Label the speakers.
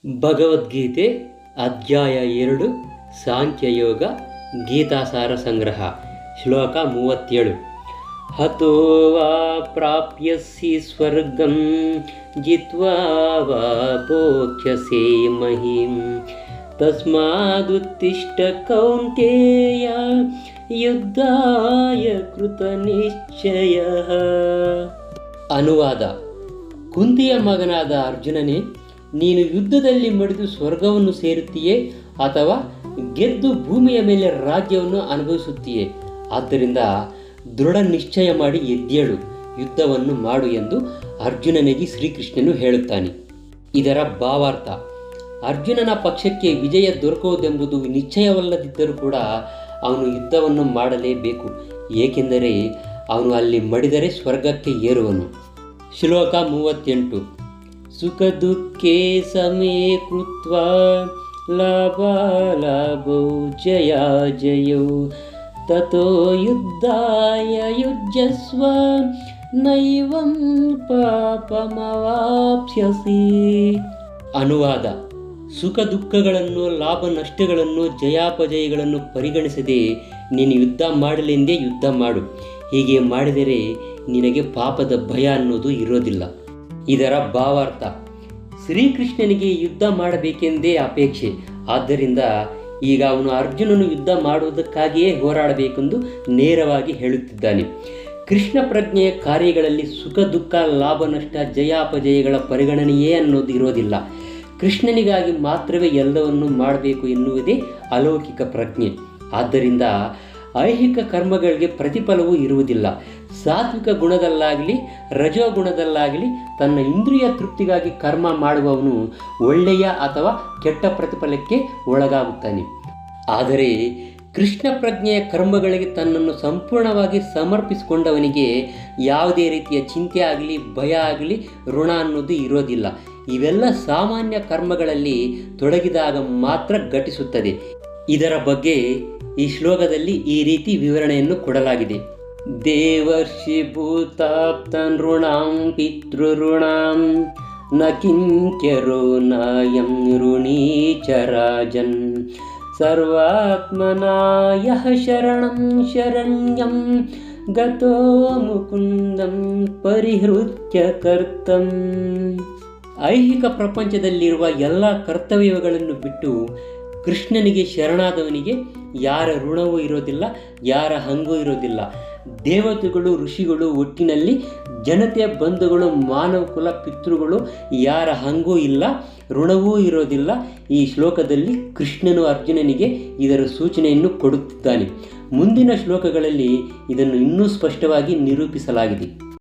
Speaker 1: ಭಗವದ್ಗೀತೆ ಅಧ್ಯಾಯ 2 ಸಾಂಖ್ಯಯೋಗ ಗೀತಾಸಾರ ಸಂಗ್ರಹ ಶ್ಲೋಕ 37 ಹತೋ ವಾ ಪ್ರಾಪ್ಯಸಿ ಸ್ವರ್ಗಂ ಜಿತ್ವಾ ವಾ ಭೋಕ್ಷ್ಯಸೇ ಮಹಿಂ ತಸ್ಮಾದುತ್ತಿಷ್ಠ ಕೌಂತೇಯ ಯುದ್ಧಾಯ ಕೃತನಿಶ್ಚಯಃ. ಅನುವಾದ: ಕುಂತಿಯ ಮಗನಾದ ಅರ್ಜುನನೇ, ನೀನು ಯುದ್ಧದಲ್ಲಿ ಮಡಿದು ಸ್ವರ್ಗವನ್ನು ಸೇರುತ್ತೀಯೇ ಅಥವಾ ಗೆದ್ದು ಭೂಮಿಯ ಮೇಲೆ ರಾಜ್ಯವನ್ನು ಅನುಭವಿಸುತ್ತೀಯೇ? ಆದ್ದರಿಂದ ದೃಢ ನಿಶ್ಚಯ ಮಾಡಿ ಎದ್ದೇಳು, ಯುದ್ಧವನ್ನು ಮಾಡು ಎಂದು ಅರ್ಜುನನಿಗೆ ಶ್ರೀಕೃಷ್ಣನು ಹೇಳುತ್ತಾನೆ. ಇದರ ಭಾವಾರ್ಥ: ಅರ್ಜುನನ ಪಕ್ಷಕ್ಕೆ ವಿಜಯ ದೊರಕುವುದೆಂಬುದು ನಿಶ್ಚಯವಲ್ಲದಿದ್ದರೂ ಕೂಡ ಅವನು ಯುದ್ಧವನ್ನು ಮಾಡಲೇಬೇಕು, ಏಕೆಂದರೆ ಅವನು ಅಲ್ಲಿ ಮಡಿದರೆ ಸ್ವರ್ಗಕ್ಕೆ ಏರುವನು. ಶ್ಲೋಕ 38 ಸುಖ ದುಃಖೇ ಸಮೇ ಕೃತ್ವಾ ಲಾಭಾಲಾಭೌ ಜಯಾಜಯೌ ತತೋ ಯುದ್ಧಾಯ ಯುಜ್ಯಸ್ವ ನೈವಂ ಪಾಪಮವಾಪ್ಸ್ಯಸಿ. ಅನುವಾದ: ಸುಖ ದುಃಖಗಳನ್ನು, ಲಾಭ ನಷ್ಟಗಳನ್ನು, ಜಯಾಪಜಯಗಳನ್ನು ಪರಿಗಣಿಸದೆ ನೀನು ಯುದ್ಧ ಮಾಡಲೆಂದೇ ಯುದ್ಧ ಮಾಡು. ಹೀಗೆ ಮಾಡಿದರೆ ನಿನಗೆ ಪಾಪದ ಭಯ ಅನ್ನೋದು ಇರೋದಿಲ್ಲ. ಇದರ ಭಾವಾರ್ಥ: ಶ್ರೀಕೃಷ್ಣನಿಗೆ ಯುದ್ಧ ಮಾಡಬೇಕೆಂದೇ ಅಪೇಕ್ಷೆ. ಆದ್ದರಿಂದ ಈಗ ಅವನು ಅರ್ಜುನನು ಯುದ್ಧ ಮಾಡುವುದಕ್ಕಾಗಿಯೇ ಹೋರಾಡಬೇಕೆಂದು ನೇರವಾಗಿ ಹೇಳುತ್ತಿದ್ದಾನೆ. ಕೃಷ್ಣ ಪ್ರಜ್ಞೆಯ ಕಾರ್ಯಗಳಲ್ಲಿ ಸುಖ ದುಃಖ, ಲಾಭ ನಷ್ಟ, ಜಯಾಪಜಯಗಳ ಪರಿಗಣನೆಯೇ ಅನ್ನೋದು ಇರೋದಿಲ್ಲ. ಕೃಷ್ಣನಿಗಾಗಿ ಮಾತ್ರವೇ ಎಲ್ಲವನ್ನು ಮಾಡಬೇಕು ಎನ್ನುವುದೇ ಅಲೌಕಿಕ ಪ್ರಜ್ಞೆ. ಆದ್ದರಿಂದ ಐಹಿಕ ಕರ್ಮಗಳಿಗೆ ಪ್ರತಿಫಲವೂ ಇರುವುದಿಲ್ಲ. ಸಾತ್ವಿಕ ಗುಣದಲ್ಲಾಗಲಿ ರಜೋಗುಣದಲ್ಲಾಗಲಿ ತನ್ನ ಇಂದ್ರಿಯ ತೃಪ್ತಿಗಾಗಿ ಕರ್ಮ ಮಾಡುವವನು ಒಳ್ಳೆಯ ಅಥವಾ ಕೆಟ್ಟ ಪ್ರತಿಫಲಕ್ಕೆ ಒಳಗಾಗುತ್ತಾನೆ. ಆದರೆ ಕೃಷ್ಣ ಪ್ರಜ್ಞೆಯ ಕರ್ಮಗಳಿಗೆ ತನ್ನನ್ನು ಸಂಪೂರ್ಣವಾಗಿ ಸಮರ್ಪಿಸಿಕೊಂಡವನಿಗೆ ಯಾವುದೇ ರೀತಿಯ ಚಿಂತೆ ಆಗಲಿ, ಭಯ ಆಗಲಿ, ಋಣ ಅನ್ನೋದು ಇರೋದಿಲ್ಲ. ಇವೆಲ್ಲ ಸಾಮಾನ್ಯ ಕರ್ಮಗಳಲ್ಲಿ ತೊಡಗಿದಾಗ ಮಾತ್ರ ಘಟಿಸುತ್ತದೆ. ಇದರ ಬಗ್ಗೆ ಈ ಶ್ಲೋಕದಲ್ಲಿ ಈ ರೀತಿ ವಿವರಣೆಯನ್ನು ಕೊಡಲಾಗಿದೆ. ದೇವರ್ಷಿ ಭೂತಾಪ್ತನ್ ಋಣಾಂ ಪಿತೃಋಣಾಂ ನ ಕಿಂಚರೋ ನಾಯಂ ಋಣೀಚರಾಜನ್ ಸರ್ವಾತ್ಮನಾ ಯಃ ಶರಣಂ ಶರಣ್ಯಂ ಗತೋ ಮುಕುಂದಂ ಪರಿಹೃತ್ಯ ಕರ್ತಂ. ಐಹಿಕ ಪ್ರಪಂಚದಲ್ಲಿರುವ ಎಲ್ಲ ಕರ್ತವ್ಯಗಳನ್ನು ಬಿಟ್ಟು ಕೃಷ್ಣನಿಗೆ ಶರಣಾದವನಿಗೆ ಯಾರ ಋಣವೂ ಇರೋದಿಲ್ಲ, ಯಾರ ಹಂಗೂ ಇರೋದಿಲ್ಲ. ದೇವತೆಗಳು, ಋಷಿಗಳು, ಒಟ್ಟಿನಲ್ಲಿ ಜನತೆಯ ಬಂಧುಗಳು, ಮಾನವ ಕುಲ, ಪಿತೃಗಳು ಯಾರ ಹಂಗೂ ಇಲ್ಲ, ಋಣವೂ ಇರೋದಿಲ್ಲ. ಈ ಶ್ಲೋಕದಲ್ಲಿ ಕೃಷ್ಣನು ಅರ್ಜುನನಿಗೆ ಇದರ ಸೂಚನೆಯನ್ನು ಕೊಡುತ್ತಿದ್ದಾನೆ. ಮುಂದಿನ ಶ್ಲೋಕಗಳಲ್ಲಿ ಇದನ್ನು ಇನ್ನೂ ಸ್ಪಷ್ಟವಾಗಿ ನಿರೂಪಿಸಲಾಗಿದೆ.